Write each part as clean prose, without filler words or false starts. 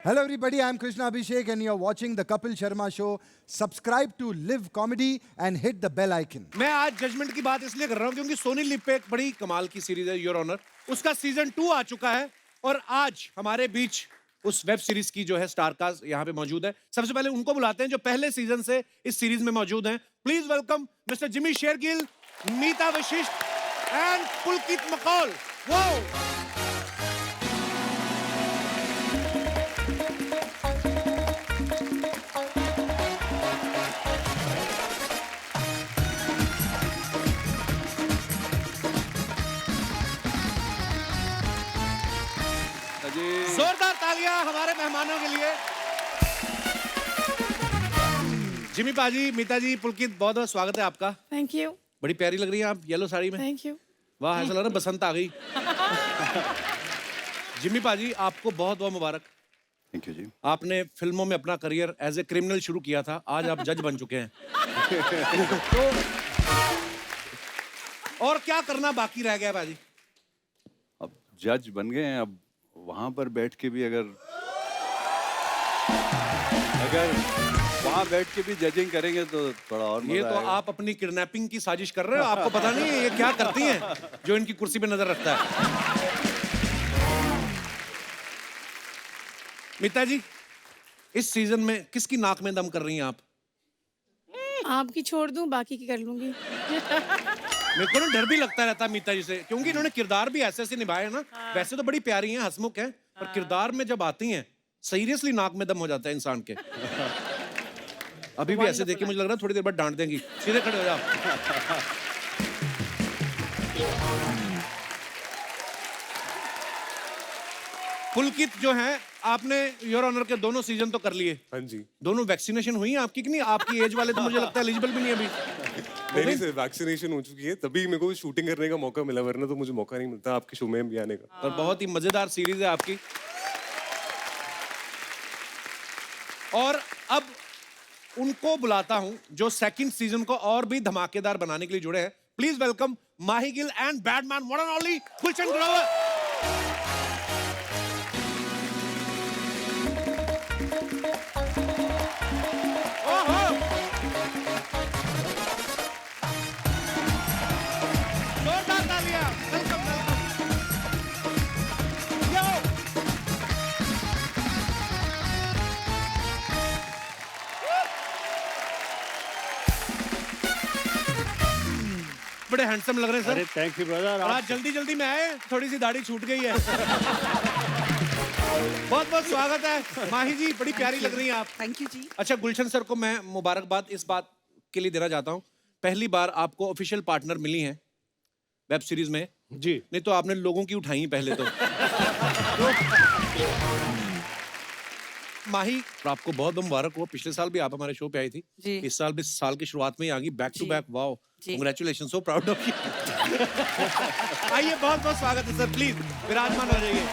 Hello, everybody. I'm Krishna Abhishek, and you're watching the Kapil Sharma Show. Subscribe to Live Comedy and hit the bell icon. मैं आज judgement की बात इसलिए कर रहा हूं क्योंकि सोनी लिव पे एक बड़ी कमाल की सीरीज है योर ऑनर। उसका सीजन 2 आ चुका है और आज हमारे बीच उस वेब सीरीज की जो है स्टार कास्ट यहाँ पे मौजूद है। सबसे पहले उनको बुलाते हैं जो पहले सीजन से इस सीरीज में मौजूद हैं। Please welcome mister Jimmy Shergill, Mita Vashisht and Pulkit Makol. वो जोरदार तालियां हमारे मेहमानों के लिए। जिमी पाजी, मीता जी, पुलकित, बहुत बहुत स्वागत है आपका। Thank you. बड़ी प्यारी लग रही है आप येलो साड़ी में। Thank you. वाह, ऐसा लग रहा है बसंत आ गई। जिमी पाजी, आपको बहुत बहुत मुबारक। थैंक यू जी। आपने फिल्मों में अपना करियर एज ए क्रिमिनल शुरू किया था, आज आप जज बन चुके हैं। तो और क्या करना बाकी रह गया पाजी? अब जज बन गए हैं, अब वहां पर बैठ के भी अगर वहां बैठ के भी जजिंग करेंगे तो थोड़ा और मजा ये तो आएगा। आप अपनी किडनैपिंग की साजिश कर रहे हो। आपको पता नहीं है ये क्या करती हैं जो इनकी कुर्सी पे नजर रखता है। मीता जी, इस सीजन में किसकी नाक में दम कर रही हैं आप? आपकी छोड़ दूं, बाकी की कर लूंगी। मेरे को ना डर भी लगता रहता है मीता जी से, क्योंकि इन्होंने किरदार भी ऐसे ऐसे निभाए हैं ना। वैसे तो बड़ी प्यारी हैं, हंसमुख हैं, पर किरदार में जब आती हैं सीरियसली नाक में दम हो जाता है इंसान के। अभी भी ऐसे देख के मुझे लग रहा है थोड़ी देर बाद डांट देंगी। सीधे खड़े हो जाओ। पुलकित जो है, आपने योर ऑनर के दोनों सीजन तो कर लिए। हाँ जी। दोनों वैक्सीनेशन हुई है आपकी कि नहीं? आपकी एज वाले तो मुझे लगता है एलिजिबल भी नहीं है अभी। नहीं सर, वैक्सीनेशन हो चुकी है, तभी मेरे को शूटिंग करने का मौका मिला, वरना तो मुझे मौका नहीं मिलता आपके शो में भी आने का। और बहुत ही मजेदार सीरीज है आपकी। और अब उनको बुलाता हूं जो सेकंड सीजन को और भी धमाकेदार बनाने के लिए जुड़े हैं। Please welcome Mahi Gill and badman one and only Gulshan Grover. ओहो, जोरदार तालियां। Welcome welcome. यो बड़े हैंडसम लग रहे हैं अरे सर। Thank you brother. और आज जल्दी जल्दी में आए, थोड़ी सी दाढ़ी छूट गई है। बहुत बहुत स्वागत है माही जी, बड़ी प्यारी लग रही हैं आप। थैंक यू जी। अच्छा, गुलशन सर को मैं मुबारकबाद इस बात के लिए देना चाहता हूँ, पहली बार आपको ऑफिशियल पार्टनर मिली हैं वेब सीरीज में। जी। नहीं तो आपने लोगों की उठाई पहले तो। माही, आपको बहुत बहुत मुबारक हो। पिछले साल भी आप हमारे शो पे आई थी। जी। इस साल भी साल की शुरुआत में ही आ गई बैक टू जी। बैक। वाओ, जी। Congratulation, so proud of you. आइए, बहुत बहुत स्वागत है सर, प्लीज विराजमान हो जाइए।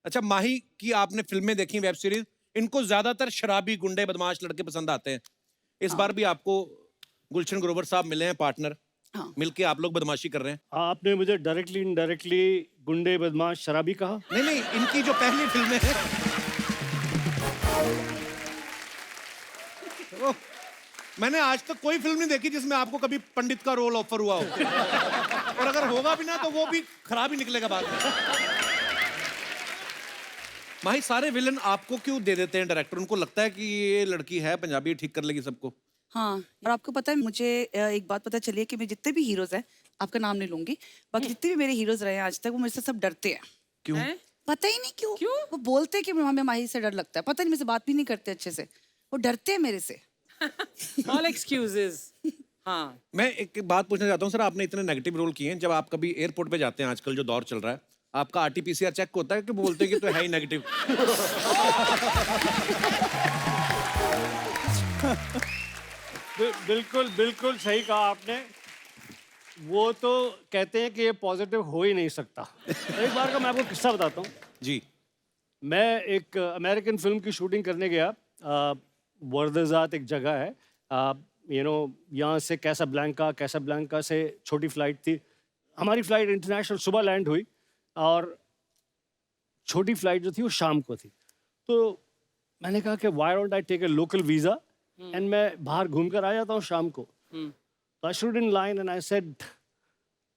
अच्छा माही की आपने फिल्में देखी, वेब सीरीज, इनको ज्यादातर शराबी गुंडे बदमाश लड़के पसंद आते हैं। इस बार भी आपको गुलशन ग्रोवर साहब मिले हैं पार्टनर। हाँ। मिलके आप लोग बदमाशी कर रहे हैं। आपने मुझे डायरेक्टली इनडायरेक्टली गुंडे बदमाश शराबी कहा। नहीं नहीं, इनकी जो पहली फिल्में हैं ओह, मैंने आज तक कोई फिल्म नहीं देखी जिसमें आपको कभी पंडित का रोल ऑफर हुआ हो। और अगर होगा भी ना तो वो भी खराब ही निकलेगा बाद में। माही, सारे विलन आपको क्यों दे देते हैं डायरेक्टर? उनको लगता है कि ये लड़की है पंजाबी, ठीक कर लेगी सबको। हाँ, और आपको पता है, मुझे एक बात पता चली है कि मैं जितने भी हीरोज हैं, आपका नाम नहीं लूंगी, बाकी जितने भी मेरे हीरोज रहे हैं आज तक, वो मेरे से सब डरते हैं। क्यों? पता ही नहीं क्यों। वो बोलते हैं कि हमें माही से डर लगता है, पता नहीं, मेरे से बात भी नहीं करते अच्छे से, वो डरते हैं मेरे से। All excuses. हाँ। मैं एक बात पूछना चाहता हूँ सर, आपने इतने नेगेटिव रोल किए हैं, जब आप कभी एयरपोर्ट पे जाते हैं, आजकल जो दौर चल रहा है, आपका आरटीपीसीआर चेक होता है कि बोलते हैं कि तो है ही नेगेटिव? बिल्कुल बिल्कुल सही कहा आपने। वो तो कहते हैं कि ये पॉजिटिव हो ही नहीं सकता। एक बार का मैं आपको किस्सा बताता हूँ। जी। मैं एक अमेरिकन फिल्म की शूटिंग करने गया। वर्दजात एक जगह है, यहाँ से कैसाब्लैंका से छोटी फ्लाइट थी। हमारी फ्लाइट इंटरनेशनल सुबह लैंड हुई और छोटी फ्लाइट जो थी वो शाम को थी। तो मैंने कहा कि why don't I take a local visa and मैं बाहर घूम कर आ जाता हूँ शाम को। तो I stood in line and I said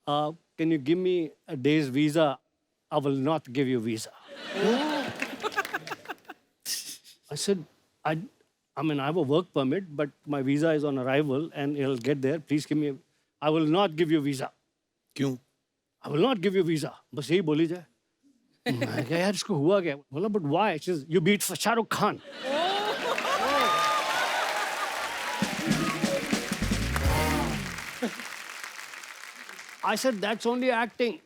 can you give me a days visa, I will not give you visa. I said, I mean, I have a work permit, but my visa is on arrival and it'll get there. Please give me, I will not give you visa. क्यों? I will not give you visa. बस यही बोली जाए। मैं कहा यार इसको हुआ क्या? बोला but why? She says, you beat Shahrukh Khan. I said that's only acting.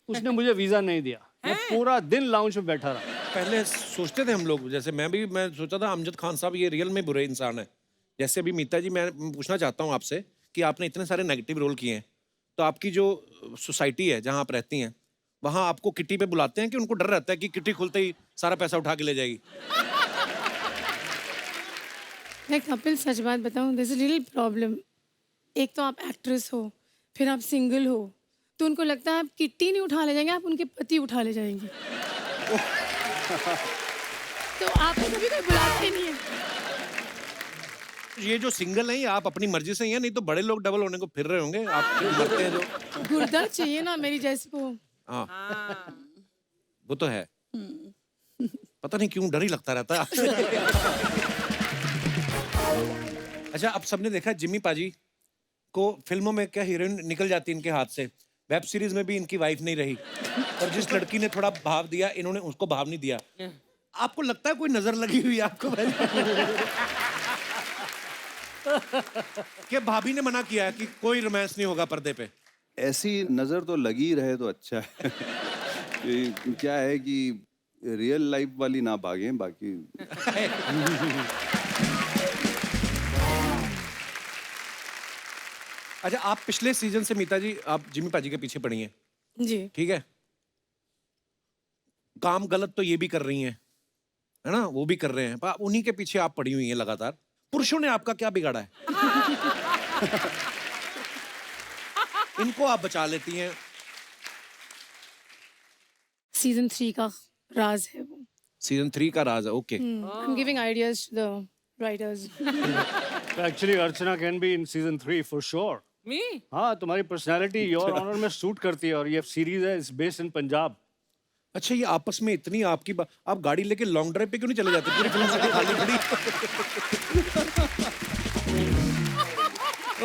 उसने मुझे वीजा नहीं दिया। मैं पूरा दिन लाउंज में बैठा रहा। पहले सोचते थे हम लोग, जैसे मैं सोचा था अमजद खान साहब ये रियल में बुरे इंसान है। जैसे अभी मीता जी, मैं पूछना चाहता हूँ आपसे कि आपने इतने सारे नेगेटिव रोल किए हैं, तो आपकी जो सोसाइटी है जहाँ आप रहती हैं, वहाँ आपको किटी पे बुलाते हैं कि उनको डर रहता है कि किटी खुलते ही सारा पैसा उठा के ले जाएगी? मैं कपिल सच बात बताऊं, दिस इज रियल प्रॉब्लम। एक तो आप एक्ट्रेस हो, फिर आप सिंगल हो, तो उनको लगता है आप किट्टी नहीं उठा ले जाएंगे, आप उनके पति उठा ले जाएंगे। तो आपको कभी कोई बुलाते नहीं है। ये जो सिंगल है, ये आप अपनी मर्जी से ही हैं, नहीं तो बड़े लोग डबल होने को फिर रहे होंगे। आप मरते हैं जो। गुर्दा चाहिए ना मेरी जैसे को। हाँ, वो तो है। पता नहीं क्यों डर ही लगता रहता है आपसे। अच्छा, अब सबने देखा जिम्मी पाजी को फिल्मों में क्या हीरोइन निकल जाती है इनके हाथ से, वेब सीरीज में भी इनकी वाइफ नहीं रही, और जिस लड़की ने थोड़ा भाव दिया इन्होंने उसको भाव नहीं दिया। आपको लगता है कोई नजर लगी हुई है आपको? कि भाभी ने मना किया है कि कोई रोमांस नहीं होगा पर्दे पे? ऐसी नजर तो लगी रहे तो अच्छा है। ये क्या है कि रियल लाइफ वाली ना भागे बाकी। अच्छा, आप पिछले सीजन से मीता जी आप जिम्मी पाजी के पीछे पड़ी हैं, जी। ठीक है? काम गलत तो ये भी कर रही हैं, है ना, वो भी कर रहे हैं, पर उन्हीं के पीछे आप पड़ी हुई हैं लगातार। पुरुषों ने आपका क्या बिगाड़ा है? इनको आप बचा लेती हैं। सीजन 3 का राज है वो। सीजन 3 का राज है, okay. I am giving ideas to the writers. Actually, Archana can be in season 3 for sure. Me? हाँ, तुम्हारी पर्सनालिटी योर ऑनर में सूट करती है, और ये सीरीज है इट्स बेस्ड इन पंजाब। अच्छा, ये आपस में इतनी आपकी आप गाड़ी लेके लॉन्ग ड्राइव पे क्यों नहीं चले जाते? पूरी फिल्म से खाली खड़ी।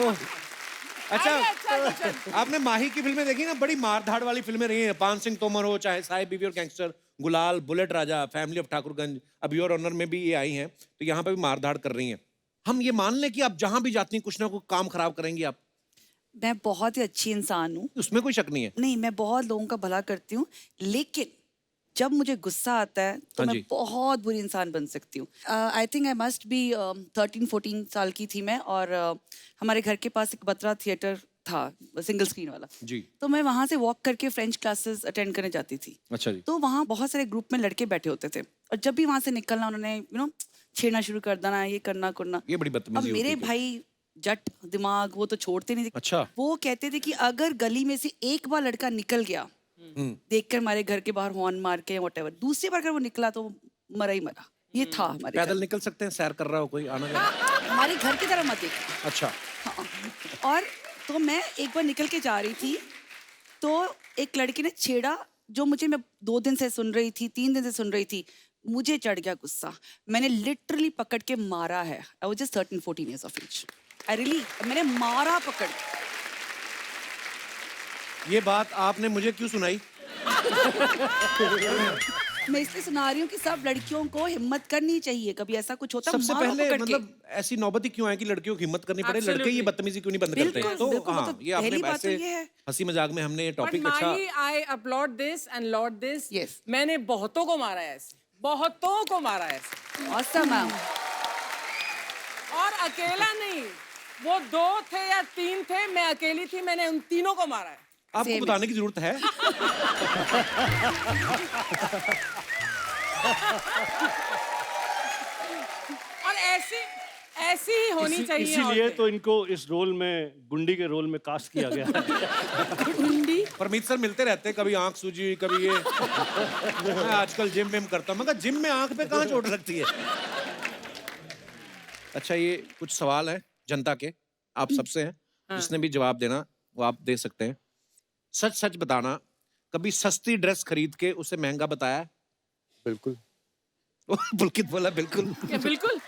ओह, अच्छा, आपने माही की फिल्में देखी ना? बड़ी मारधाड़ वाली फिल्में रही हैं। पान सिंह तोमर हो, चाहे साहिब बीवी और गैंगस्टर, गुलाल, bullet Raja, family of Thakurganj, अब योर ऑनर में भी ये आई हैं, तो यहाँ पे भी मारधाड़ कर रही हैं। हम ये मान लें कि आप जहां भी जाती हैं कुछ ना कुछ काम खराब करेंगी आप? मैं बहुत ही अच्छी इंसान हूँ, उसमें कोई शक नहीं है। नहीं, मैं बहुत लोगों का भला करती हूँ, लेकिन जब मुझे गुस्सा आता है तो हाँ मैं जी। बहुत बुरी इंसान बन सकती हूँ। I think I must be 13-14 साल की थी मैं, और हमारे घर के पास एक बत्रा थिएटर था, सिंगल स्क्रीन वाला जी। तो मैं वहाँ से वॉक करके फ्रेंच क्लासेस अटेंड करने जाती थी। अच्छा जी। तो वहाँ बहुत सारे ग्रुप में लड़के बैठे होते थे, और जब भी वहाँ से निकलना उन्होंने छेड़ना शुरू कर देना, ये करना करना। ये बड़ी अब बदतमीजी मेरे होती थी। भाई जट दिमाग, वो तो छोड़ते नहीं थे। अच्छा। वो कहते थे कि अगर गली में से एक बार लड़का निकल गया, देखकर हमारे घर के बाहर हॉर्न मार के व्हाटएवर, दूसरी बार अगर वो निकला तो मरा ही मरा। ये था हमारे घर। पैदल निकल सकते हैं, सैर कर रहा हो कोई, आना जाना? हमारे घर की तरह मत देखना। अच्छा। हाँ। और तो मैं एक बार निकल के जा रही थी, तो एक लड़की ने छेड़ा, जो मुझे, मैं 2 दिन से सुन रही थी, 3 दिन से सुन रही थी, मुझे चढ़ गया गुस्सा। मैंने लिटरली पकड़ के मारा है। I was just 13-14 years of age. I really, मैंने मारा पकड़। ये बात आपने मुझे क्यों सुनाई? मैं इसलिए सुना रही हूँ कि सब लड़कियों को हिम्मत करनी चाहिए, कभी ऐसा कुछ होता है सबसे मारो पहले पकड़ के। मतलब ऐसी नौबत ही क्यों है कि लड़कियों की हिम्मत करनी पड़े? लड़के ये बदतमीजी क्यों नहीं बंद करते? बिल्कुल, तो बिल्कुल, हाँ, मतलब ये आपने पहली बात तो ऐसे ये है। हंसी मजाक में हमने ये But टॉपिक अच्छा। Mahi, I applaud this and laud this. Yes. मैंने बहुतों को मारा है ऐसे, बहुतों को मारा है ऐसे, Awesome, ma'am. और अकेला नहीं, वो 2 थे या 3 थे, मैं अकेली थी, मैंने उन तीनों को मारा है। आपको Same. बताने की जरूरत है? और ऐसी ऐसी ही होनी चाहिए इसीलिए औरतें। तो इनको इस रोल में गुंडी के रोल में कास्ट किया गया है। गुंडी परमीत सर मिलते रहते हैं, कभी आंख सूजी, कभी ये। मैं आजकल जिम विम करता हूँ, मगर जिम में आंख पे कहाँ चोट लगती है। अच्छा, ये कुछ सवाल है जनता के, आप सबसे हैं, जिसने भी जवाब देना वो आप दे सकते हैं। सच सच बताना, कभी सस्ती ड्रेस खरीद के उसे महंगा बताया है? बिल्कुल। पुलकित बोला बिल्कुल। क्या बिल्कुल?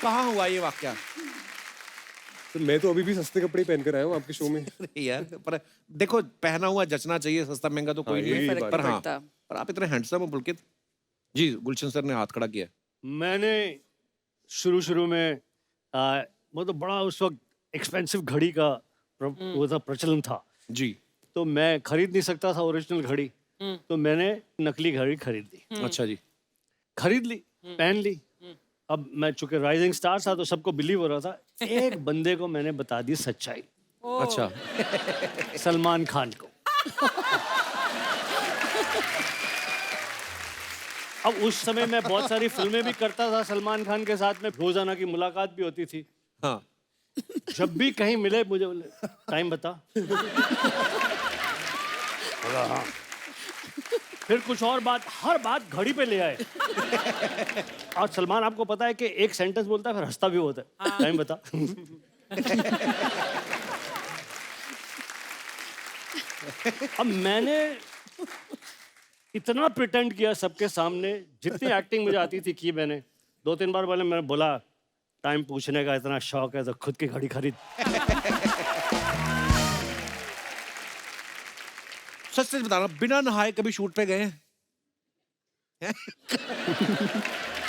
कहाँ हुआ ये वाकया? तो मैं तो अभी भी सस्ते कपड़े पहन कर आया हूँ आपके शो में। यार पर देखो, पहना हुआ जचना चाहिए, सस्ता महंगा तो कोई हाँ, नहीं यही है। बात पर है। हाँ, पर आप इतने हैंडसम हो पुलकित जी। गुलशन सर ने हाथ खड़ा किया। मैंने शुरू में मतलब बड़ा उस वक्त एक्सपेंसिव घड़ी का वो था, प्रचलन था जी। तो मैं खरीद नहीं सकता था ओरिजिनल घड़ी, तो मैंने नकली घड़ी खरीद ली। अच्छा जी। खरीद ली, पहन ली। अब मैं चूंकि राइजिंग स्टार था तो सबको बिलीव हो रहा था। एक बंदे को मैंने बता दी सच्चाई, अच्छा। सलमान खान को। अब उस समय मैं बहुत सारी फिल्में भी करता था सलमान खान के साथ में, रोजाना की मुलाकात भी होती थी। हाँ। जब भी कहीं मिले मुझे बोले टाइम बता। बोला, हाँ। फिर कुछ और बात, हर बात घड़ी पे ले आए। और सलमान आपको पता है कि एक सेंटेंस बोलता है फिर हंसता भी होता है। टाइम बता। अब मैंने इतना प्रिटेंड किया सबके सामने, जितनी एक्टिंग मुझे आती थी की मैंने। 2-3 बार पहले मैंने बोला टाइम पूछने का इतना शौक है तो खुद की घड़ी खरीद। सच सच बताना, बिना नहाए कभी शूट पे गए हैं?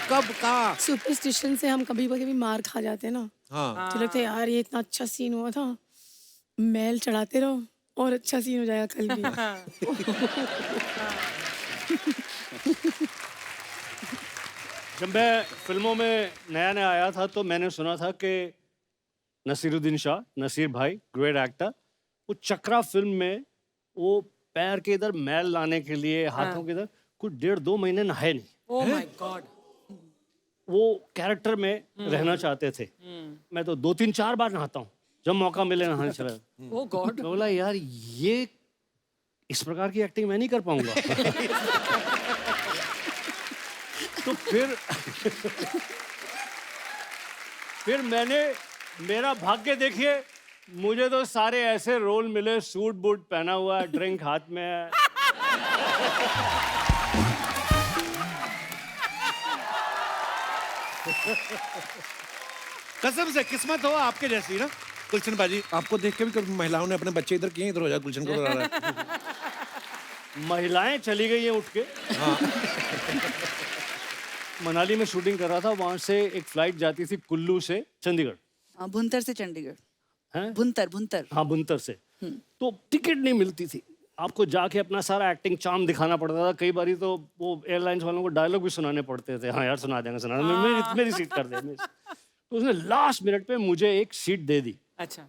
कब, कहाँ? सुपरस्टिशन से हम कभी कभी मार खा जाते हैं ना, हाँ। तो लगता है यार ये इतना अच्छा सीन हुआ था, मैल चढ़ाते रहो और अच्छा सीन हो जाएगा कल भी। जब मैं फिल्मों में नया नया आया था तो मैंने सुना था कि नसीरुद्दीन शाह, नसीर भाई, ग्रेट एक्टर, वो चक्रा फिल्म में वो पैर के इधर मैल लाने के लिए, हाथों के इधर कुछ 1.5-2 महीने नहाए नहीं। Oh my God. वो कैरेक्टर में रहना चाहते थे। मैं तो 2-3-4 बार नहाता हूँ, जब मौका मिले नहाने चला जाता। ओह गॉड। मैं बोला यार ये इस प्रकार की एक्टिंग मैं नहीं कर पाऊंगा। तो फिर मैंने, मेरा भाग्य देखिए, मुझे तो सारे ऐसे रोल मिले, सूट बूट पहना हुआ है, ड्रिंक हाथ में है। कसम से किस्मत हो आपके जैसी ना गुलशन बाजी। आपको देख के भी कभी महिलाओं ने अपने बच्चे इधर किए, इधर हो जा, गुलशन को बुला रहा है। महिलाएं चली गई हैं उठ के। मनाली में शूटिंग कर रहा था, वहां से एक फ्लाइट जाती थी कुल्लू से चंडीगढ़। भुंतर से चंडीगढ़। हैं? भुंतर। हाँ, बुनतर से। तो टिकट नहीं मिलती थी, आपको जाके अपना सारा एक्टिंग चार्म दिखाना पड़ता था। कई बारी तो वो एयरलाइंस वालों को डायलॉग भी सुनाने पड़ते थे। हाँ यार सुना देंगे, सुना देंगे, मेरी सीट कर दे। तो उसने लास्ट मिनट पे मुझे एक सीट दे दी। अच्छा।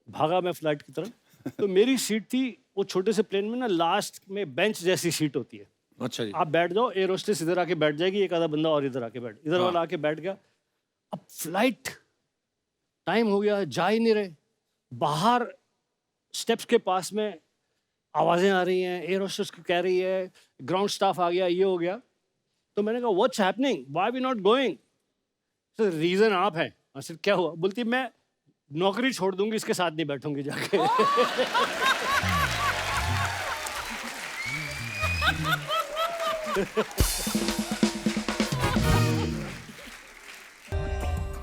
भागा मैं फ्लाइट की तरफ। तो मेरी सीट थी, वो छोटे से प्लेन में ना लास्ट में बेंच जैसी सीट होती है। अच्छा जी। आप बैठ जाओ, एयर होस्टेस इधर आके बैठ जाएगी, एक आधा बंदा और इधर आके बैठ, इधर वाला आके बैठ गया। अब फ्लाइट टाइम हो गया, जा ही नहीं रहे। बाहर स्टेप्स के पास में आवाजें आ रही हैं, एयर होस्टेस कह रही है ग्राउंड स्टाफ आ गया, ये हो गया। तो मैंने कहा what's happening, why we not going? Sir reason आप हैं। सर क्या हुआ? बोलती मैं नौकरी छोड़ दूंगी, इसके साथ नहीं बैठूंगी जाके।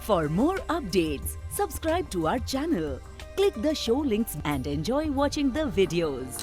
For more updates, subscribe to our channel, click the show links and enjoy watching the videos.